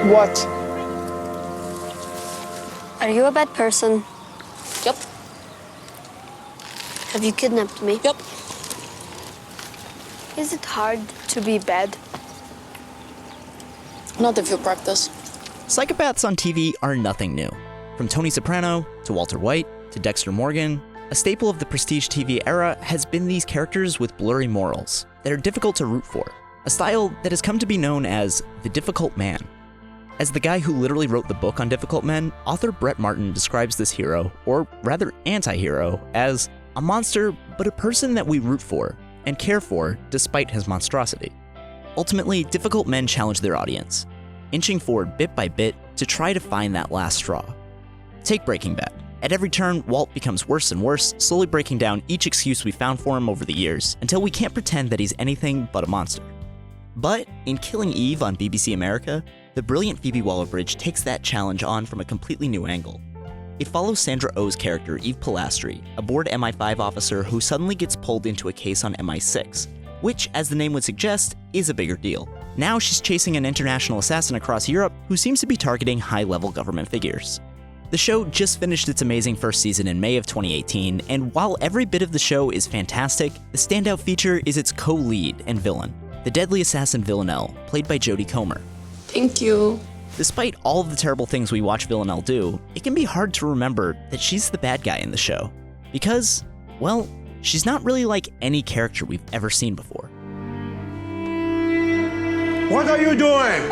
What? Are you a bad person? Yep. Have you kidnapped me? Yep. Is it hard to be bad? Not if you practice. Psychopaths on TV are nothing new. From Tony Soprano to Walter White to Dexter Morgan, a staple of the prestige TV era has been these characters with blurry morals that are difficult to root for, a style that has come to be known as the difficult man. As the guy who literally wrote the book on difficult men, author Brett Martin describes this hero, or rather anti-hero, as a monster but a person that we root for and care for despite his monstrosity. Ultimately, difficult men challenge their audience, inching forward bit by bit to try to find that last straw. Take Breaking Bad. At every turn, Walt becomes worse and worse, slowly breaking down each excuse we found for him over the years, until we can't pretend that he's anything but a monster. But in Killing Eve on BBC America, the brilliant Phoebe Waller-Bridge takes that challenge on from a completely new angle. It follows Sandra Oh's character, Eve Pilastri, a bored MI5 officer who suddenly gets pulled into a case on MI6, which, as the name would suggest, is a bigger deal. Now she's chasing an international assassin across Europe who seems to be targeting high-level government figures. The show just finished its amazing first season in May of 2018, and while every bit of the show is fantastic, the standout feature is its co-lead and villain, the deadly assassin Villanelle, played by Jodie Comer. Thank you. Despite all of the terrible things we watch Villanelle do, it can be hard to remember that she's the bad guy in the show. Because, well, she's not really like any character we've ever seen before. What are you doing?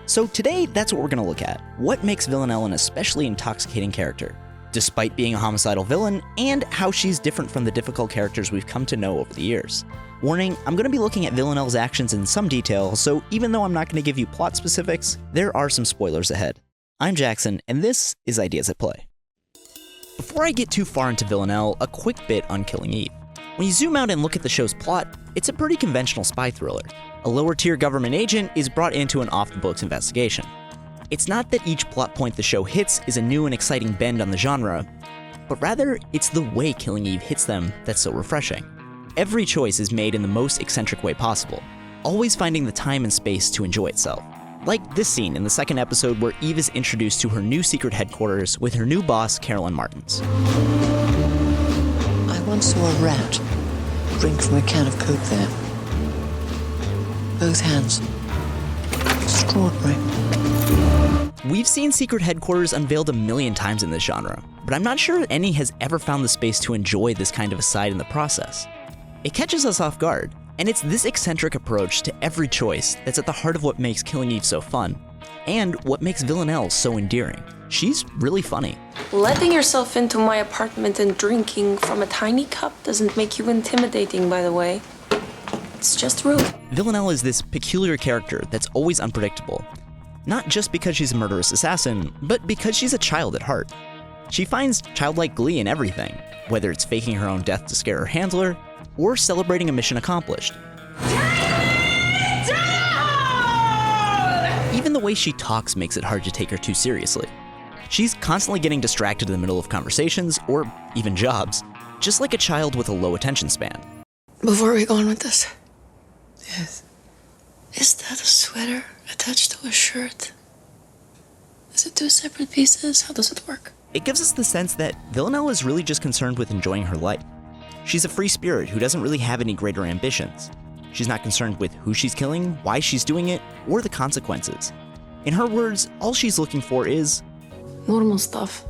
So today, that's what we're gonna look at. What makes Villanelle an especially intoxicating character, despite being a homicidal villain, and how she's different from the difficult characters we've come to know over the years. Warning, I'm gonna be looking at Villanelle's actions in some detail, so even though I'm not gonna give you plot specifics, there are some spoilers ahead. I'm Jackson, and this is Ideas at Play. Before I get too far into Villanelle, a quick bit on Killing Eve. When you zoom out and look at the show's plot, it's a pretty conventional spy thriller. A lower-tier government agent is brought into an off-the-books investigation. It's not that each plot point the show hits is a new and exciting bend on the genre, but rather it's the way Killing Eve hits them that's so refreshing. Every choice is made in the most eccentric way possible, always finding the time and space to enjoy itself. Like this scene in the second episode where Eve is introduced to her new secret headquarters with her new boss, Carolyn Martins. I once saw a rat drink from a can of Coke there. Both hands. Extraordinary. We've seen secret headquarters unveiled a million times in this genre, but I'm not sure any has ever found the space to enjoy this kind of aside in the process. It catches us off guard, and it's this eccentric approach to every choice that's at the heart of what makes Killing Eve so fun, and what makes Villanelle so endearing. She's really funny. Letting yourself into my apartment and drinking from a tiny cup doesn't make you intimidating, by the way. It's just rude. Villanelle is this peculiar character that's always unpredictable. Not just because she's a murderous assassin, but because she's a child at heart. She finds childlike glee in everything, whether it's faking her own death to scare her handler, or celebrating a mission accomplished. Even the way she talks makes it hard to take her too seriously. She's constantly getting distracted in the middle of conversations, or even jobs, just like a child with a low attention span. Before we go on with this, Yes. is that a sweater attached to a shirt? Is it two separate pieces? How does it work? It gives us the sense that Villanelle is really just concerned with enjoying her life. She's a free spirit who doesn't really have any greater ambitions. She's not concerned with who she's killing, why she's doing it, or the consequences. In her words, all she's looking for is Normal stuff.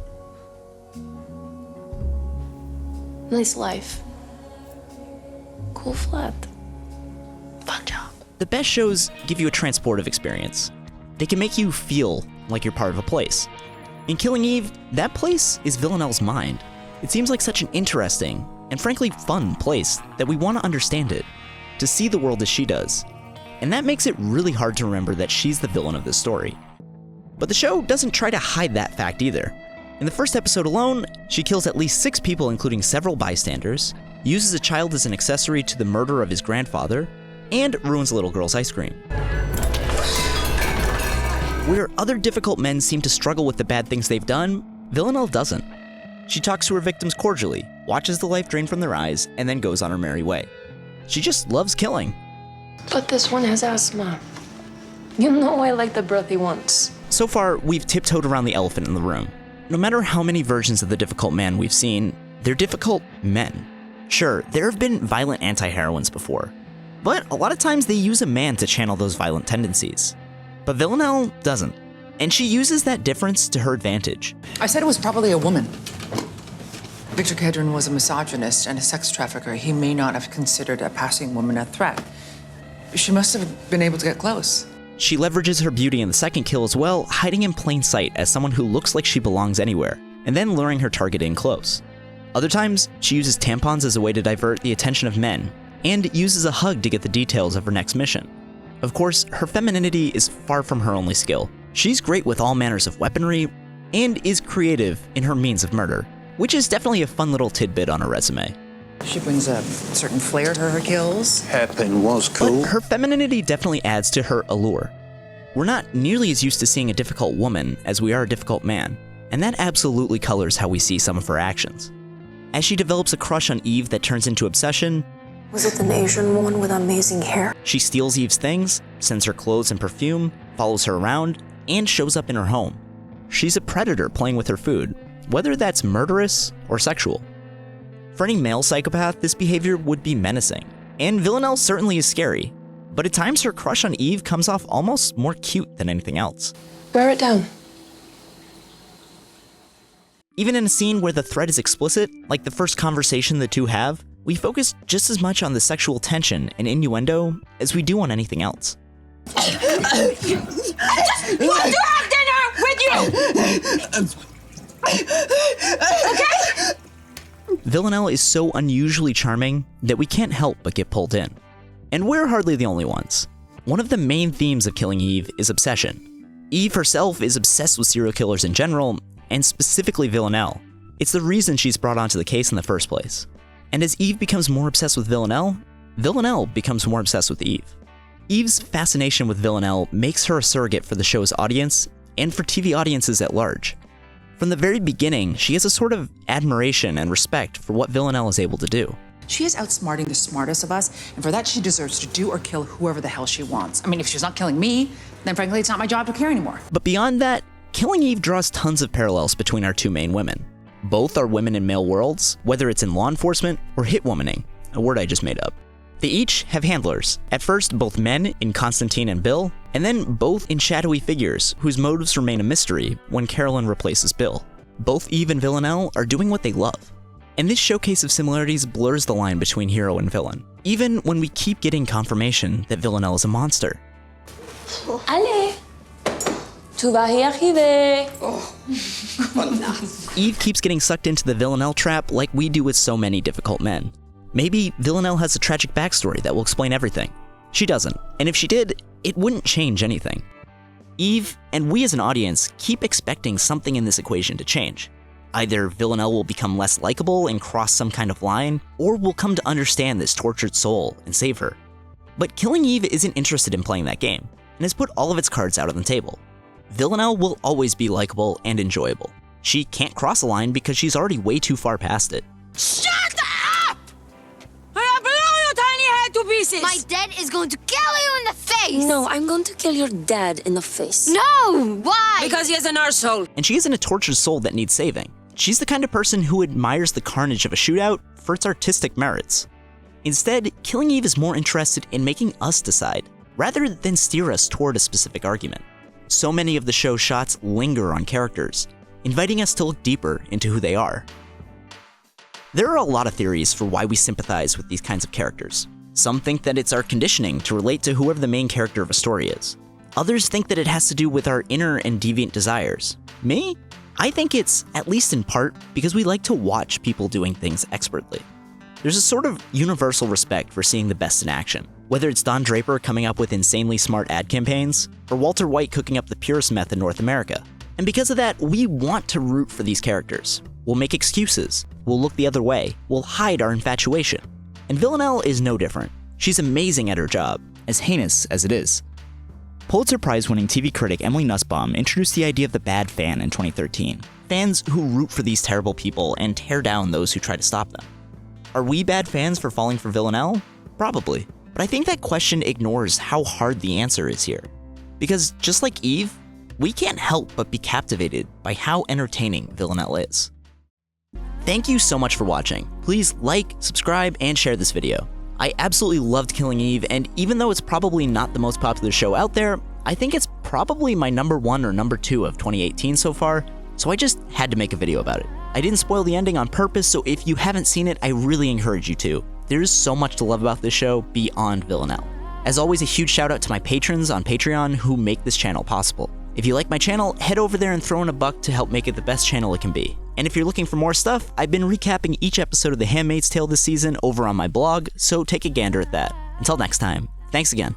Nice life. Cool flat. Fun job. the best shows give you a transportive experience. They can make you feel like you're part of a place. In Killing Eve, that place is Villanelle's mind. It seems like such an interesting and frankly fun place that we want to understand it, to see the world as she does. And that makes it really hard to remember that she's the villain of this story. But the show doesn't try to hide that fact either. In the first episode alone, she kills at least 6 people, including several bystanders, uses a child as an accessory to the murder of his grandfather, and ruins a little girl's ice cream. Where other difficult men seem to struggle with the bad things they've done, Villanelle doesn't. She talks to her victims cordially, watches the life drain from their eyes, and then goes on her merry way. She just loves killing. But this one has asthma. You know I like the breathy ones. So far, we've tiptoed around the elephant in the room. No matter how many versions of the difficult man we've seen, they're difficult men. Sure, there have been violent anti-heroines before, but a lot of times they use a man to channel those violent tendencies. But Villanelle doesn't, and she uses that difference to her advantage. I said it was probably a woman. Victor Kedron was a misogynist and a sex trafficker. He may not have considered a passing woman a threat. She must have been able to get close. She leverages her beauty in the second kill as well, hiding in plain sight as someone who looks like she belongs anywhere, and then luring her target in close. Other times, she uses tampons as a way to divert the attention of men, and uses a hug to get the details of her next mission. Of course, her femininity is far from her only skill. She's great with all manners of weaponry, and is creative in her means of murder, which is definitely a fun little tidbit on her resume. She brings a certain flair to her kills. Happen was cool. But her femininity definitely adds to her allure. We're not nearly as used to seeing a difficult woman as we are a difficult man, and that absolutely colors how we see some of her actions. As she develops a crush on Eve that turns into obsession, Was it an Asian woman with amazing hair? she steals Eve's things, sends her clothes and perfume, follows her around, and shows up in her home. She's a predator playing with her food, whether that's murderous or sexual. For any male psychopath, this behavior would be menacing, and Villanelle certainly is scary, but at times her crush on Eve comes off almost more cute than anything else. Wear it down. Even in a scene where the threat is explicit, like the first conversation the two have, we focus just as much on the sexual tension and innuendo as we do on anything else. I just want to have dinner with you! Okay? Villanelle is so unusually charming that we can't help but get pulled in. And we're hardly the only ones. One of the main themes of Killing Eve is obsession. Eve herself is obsessed with serial killers in general, and specifically Villanelle. It's the reason she's brought onto the case in the first place. And as Eve becomes more obsessed with Villanelle, Villanelle becomes more obsessed with Eve. Eve's fascination with Villanelle makes her a surrogate for the show's audience and for TV audiences at large. From the very beginning, she has a sort of admiration and respect for what Villanelle is able to do. She is outsmarting the smartest of us, and for that she deserves to do or kill whoever the hell she wants. I mean, if she's not killing me, then frankly it's not my job to care anymore. But beyond that, Killing Eve draws tons of parallels between our two main women. Both are women in male worlds, whether it's in law enforcement or hitwomaning, a word I just made up. They each have handlers, at first both men in Constantine and Bill, and then both in shadowy figures whose motives remain a mystery when Carolyn replaces Bill. Both Eve and Villanelle are doing what they love. And this showcase of similarities blurs the line between hero and villain, even when we keep getting confirmation that Villanelle is a monster. Allez! Tu vas y arriver! Eve keeps getting sucked into the Villanelle trap like we do with so many difficult men. Maybe Villanelle has a tragic backstory that will explain everything. She doesn't, and if she did, it wouldn't change anything. Eve, and we as an audience, keep expecting something in this equation to change. Either Villanelle will become less likable and cross some kind of line, or we'll come to understand this tortured soul and save her. But Killing Eve isn't interested in playing that game, and has put all of its cards out on the table. Villanelle will always be likable and enjoyable. She can't cross a line because she's already way too far past it. Shut up! I blow your tiny head to pieces! My dad is going to kill you in the face! No, I'm going to kill your dad in the face. No! Why? Because he has an arsehole. And she isn't a tortured soul that needs saving. She's the kind of person who admires the carnage of a shootout for its artistic merits. Instead, Killing Eve is more interested in making us decide, rather than steer us toward a specific argument. So many of the show's shots linger on characters, inviting us to look deeper into who they are. There are a lot of theories for why we sympathize with these kinds of characters. Some think that it's our conditioning to relate to whoever the main character of a story is. Others think that it has to do with our inner and deviant desires. Me? I think it's, at least in part, because we like to watch people doing things expertly. There's a sort of universal respect for seeing the best in action, whether it's Don Draper coming up with insanely smart ad campaigns, or Walter White cooking up the purest meth in North America. And because of that, we want to root for these characters. We'll make excuses, we'll look the other way, we'll hide our infatuation. And Villanelle is no different. She's amazing at her job, as heinous as it is. Pulitzer Prize-winning TV critic Emily Nussbaum introduced the idea of the bad fan in 2013. Fans who root for these terrible people and tear down those who try to stop them. Are we bad fans for falling for Villanelle? Probably. But I think that question ignores how hard the answer is here. Because just like Eve, we can't help but be captivated by how entertaining Villanelle is. Thank you so much for watching. Please like, subscribe, and share this video. I absolutely loved Killing Eve, and even though it's probably not the most popular show out there, I think it's probably my #1 or #2 of 2018 so far, so I just had to make a video about it. I didn't spoil the ending on purpose, so if you haven't seen it, I really encourage you to. There's so much to love about this show beyond Villanelle. As always, a huge shout out to my patrons on Patreon who make this channel possible. If you like my channel, head over there and throw in a buck to help make it the best channel it can be. And if you're looking for more stuff, I've been recapping each episode of The Handmaid's Tale this season over on my blog, so take a gander at that. Until next time, thanks again.